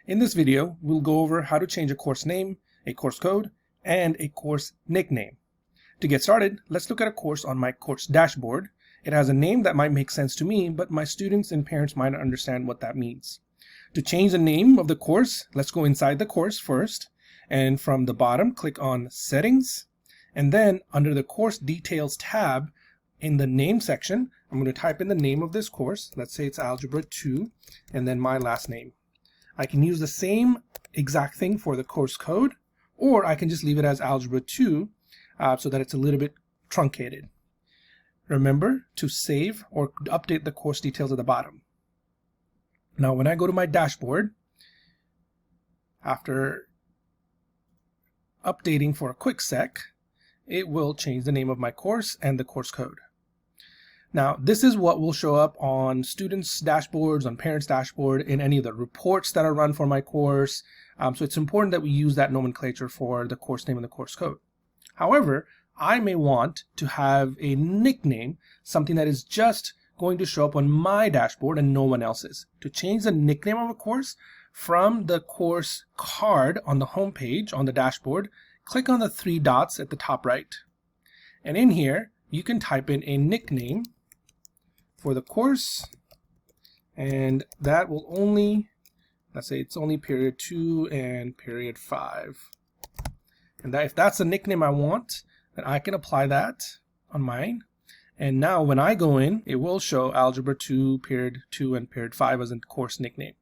In this video, we'll go over how to change a course name, a course code, and a course nickname. To get started, let's look at a course on my course dashboard. It has a name that might make sense to me, but my students and parents might not understand what that means. To change the name of the course, let's go inside the course first, and from the bottom, click on Settings, and then under the Course Details tab, in the name section, I'm going to type in the name of this course. Let's say it's Algebra 2, and then my last name. I can use the same exact thing for the course code, or I can just leave it as Algebra 2 so that it's a little bit truncated. Remember to save or update the course details at the bottom. Now when I go to my dashboard, after updating for a quick sec, it will change the name of my course and the course code. Now, this is what will show up on students' dashboards, on parents' dashboard, in any of the reports that are run for my course. So it's important that we use that nomenclature for the course name and the course code. However, I may want to have a nickname, something that is just going to show up on my dashboard and no one else's. To change the nickname of a course, from the course card on the home page on the dashboard, click on the three dots at the top right. And in here, you can type in a nickname for the course, and that will only, let's say it's only period 2 and period 5. And if that's the nickname I want, then I can apply that on mine. And now when I go in, it will show Algebra 2, period 2, and period 5 as a course nickname.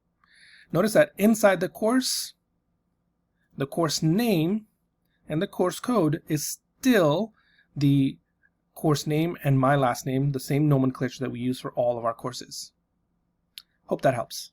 Notice that inside the course name and the course code is still the course name and my last name, the same nomenclature that we use for all of our courses. Hope that helps.